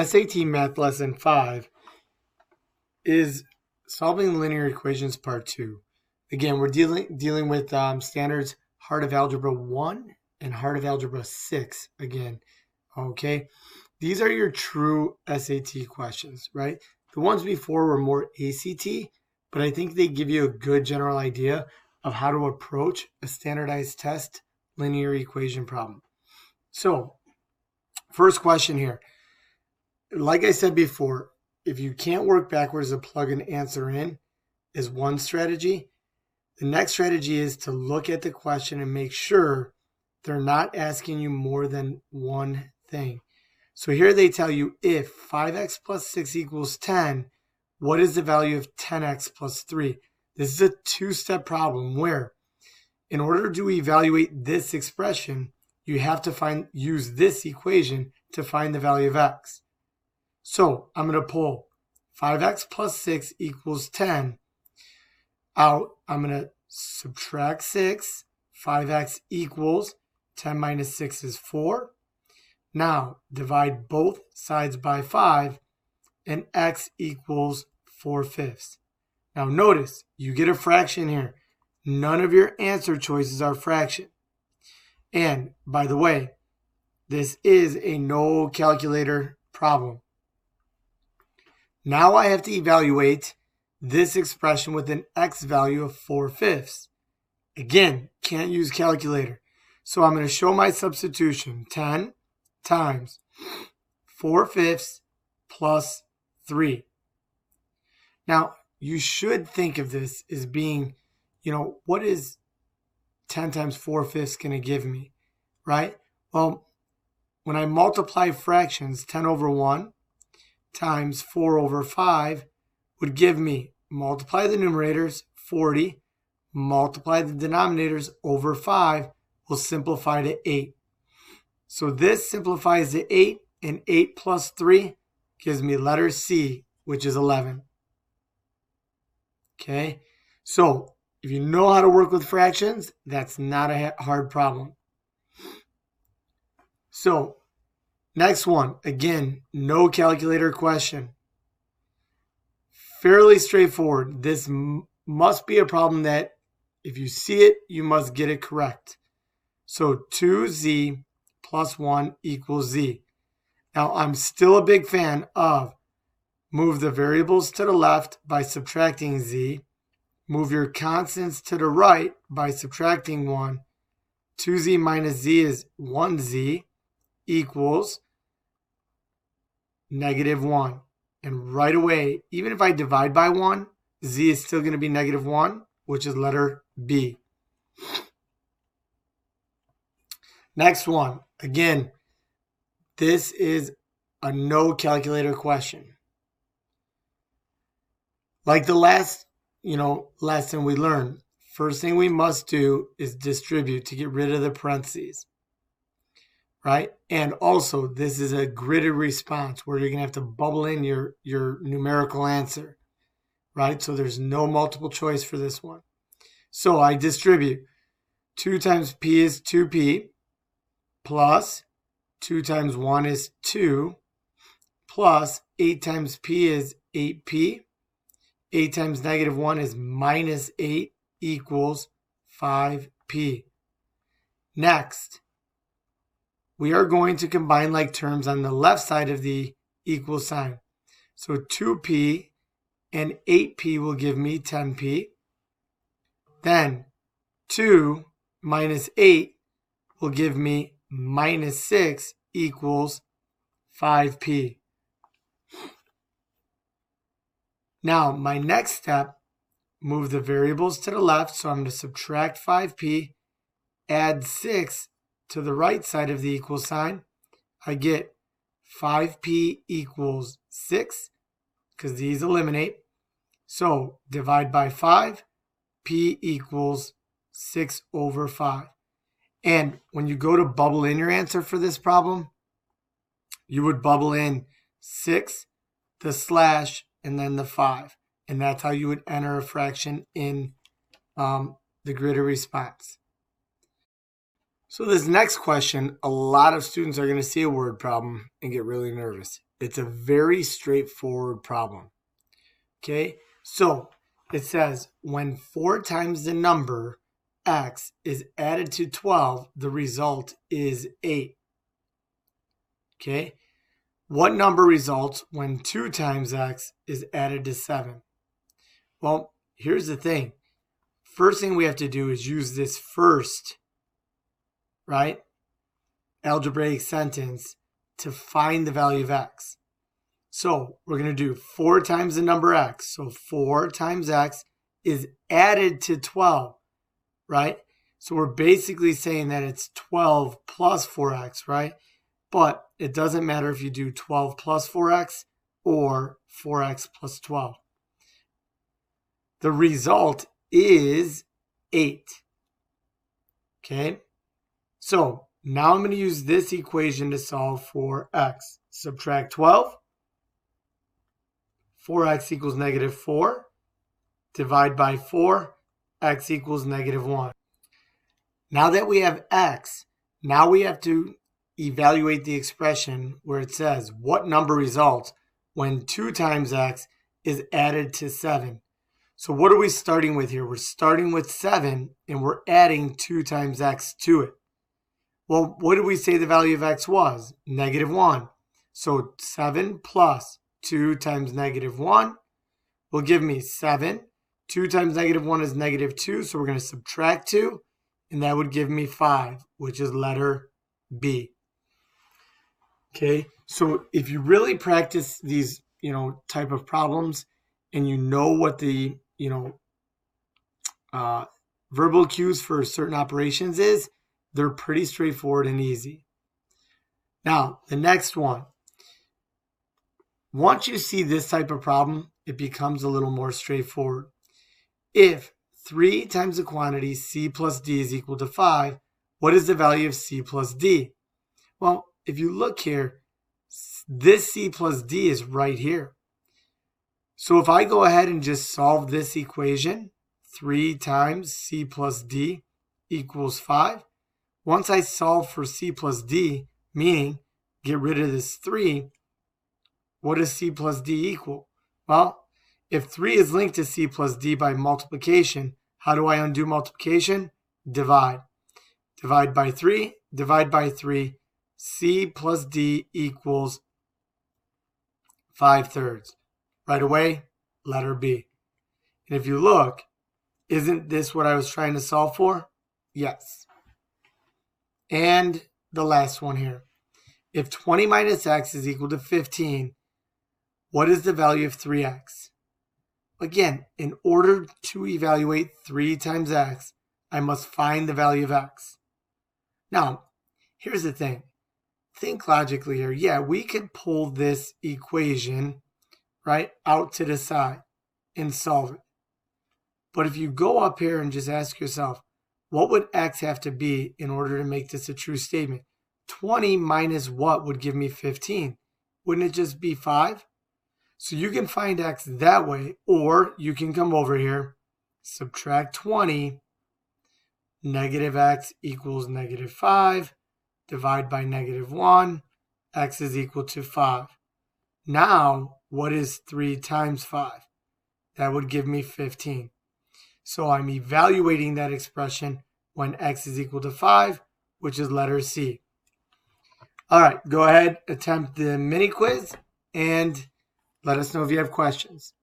SAT Math Lesson 5 is Solving Linear Equations Part 2. Again, we're dealing with standards Heart of Algebra 1 and Heart of Algebra 6 again. Okay, these are your true SAT questions, right? The ones before were more ACT, but I think they give you a good general idea of how to approach a standardized test linear equation problem. So, first question here. Like I said before, if you can't work backwards to plug an answer in is one strategy. The next strategy is to look at the question and make sure they're not asking you more than one thing. So here they tell you if 5x plus 6 equals 10, what is the value of 10x plus 3? This is a two-step problem where in order to evaluate this expression, you have to use this equation to find the value of x. So I'm going to pull 5x plus 6 equals 10 out. I'm going to subtract 6. 5x equals 10 minus 6 is 4. Now divide both sides by 5 and x equals 4/5. Now notice you get a fraction here. None of your answer choices are fraction. And by the way, this is a no calculator problem. Now I have to evaluate this expression with an x value of 4/5. Again, can't use calculator. So I'm going to show my substitution. 10 times 4/5 plus 3. Now, you should think of this as being, what is 10 times 4/5 going to give me, right? Well, when I multiply fractions, 10 over 1 times 4 over 5 would give me, multiply the numerators, 40, multiply the denominators over 5 will simplify to 8. So this simplifies to 8, and 8 plus 3 gives me letter C, which is 11. Okay, so if you know how to work with fractions, that's not a hard problem. So next one, again, no calculator question. Fairly straightforward. This must be a problem that if you see it, you must get it correct. So 2z plus 1 equals z. Now, I'm still a big fan of move the variables to the left by subtracting z. Move your constants to the right by subtracting 1. 2z minus z is 1z equals -1. And right away, even if I divide by 1, z is still going to be -1, which is letter B. Next one. Again, this is a no calculator question. Like the last, lesson we learned, first thing we must do is distribute to get rid of the parentheses, right? And also, this is a gridded response where you're going to have to bubble in your numerical answer, right? So there's no multiple choice for this one. So I distribute. 2 times p is 2p, plus 2 times 1 is 2, plus 8 times p is 8p. 8 times -1 is -8 equals 5p. Next, we are going to combine like terms on the left side of the equal sign. So 2p and 8p will give me 10p. Then 2 minus 8 will give me -6 equals 5p. Now, my next step, move the variables to the left. So I'm going to subtract 5p, add 6 to the right side of the equal sign. I get 5p equals 6 because these eliminate. So divide by 5, p equals 6 over 5. And when you go to bubble in your answer for this problem, you would bubble in 6, the slash, and then the 5. And that's how you would enter a fraction in the gridded response. So this next question, a lot of students are going to see a word problem and get really nervous. It's a very straightforward problem. Okay, so it says when 4 times the number x is added to 12, the result is 8. Okay, what number results when 2 times x is added to 7? Well, here's the thing. First thing we have to do is use this first, right, algebraic sentence to find the value of x. So we're going to do 4 times the number x. So 4 times x is added to 12, right? So we're basically saying that it's 12 plus 4x, right? But it doesn't matter if you do 12 plus 4x or 4x plus 12. The result is 8. Okay? So now I'm going to use this equation to solve for x. Subtract 12. 4x equals negative 4. Divide by 4. X equals negative 1. Now that we have x, now we have to evaluate the expression where it says what number results when 2 times x is added to 7. So what are we starting with here? We're starting with 7 and we're adding 2 times x to it. Well, what did we say the value of x was? Negative 1. So 7 plus 2 times negative 1 will give me 7. 2 times negative 1 is negative 2, so we're going to subtract 2, and that would give me 5, which is letter B. Okay, so if you really practice these, type of problems, and you know what the, verbal cues for certain operations is, they're pretty straightforward and easy. Now, the next one. Once you see this type of problem, it becomes a little more straightforward. If 3 times the quantity c plus d is equal to 5, what is the value of c plus d? Well, if you look here, this c plus d is right here. So if I go ahead and just solve this equation, 3 times c plus d equals 5. Once I solve for c plus d, meaning get rid of this 3, what does c plus d equal? Well, if 3 is linked to c plus d by multiplication, how do I undo multiplication? Divide. Divide by 3, divide by 3. C plus d equals 5/3. Right away, letter B. And if you look, isn't this what I was trying to solve for? Yes. And the last one here. If 20 minus x is equal to 15, what is the value of 3x? Again, in order to evaluate 3 times x, I must find the value of x. Now, here's the thing. Think logically here. Yeah, we could pull this equation, right, out to the side and solve it. But if you go up here and just ask yourself, what would x have to be in order to make this a true statement? 20 minus what would give me 15? Wouldn't it just be 5? So you can find x that way, or you can come over here, subtract 20, negative x equals negative 5, divide by negative 1, x is equal to 5. Now, what is 3 times 5? That would give me 15. So I'm evaluating that expression when x is equal to 5, which is letter C. All right, go ahead, attempt the mini quiz, and let us know if you have questions.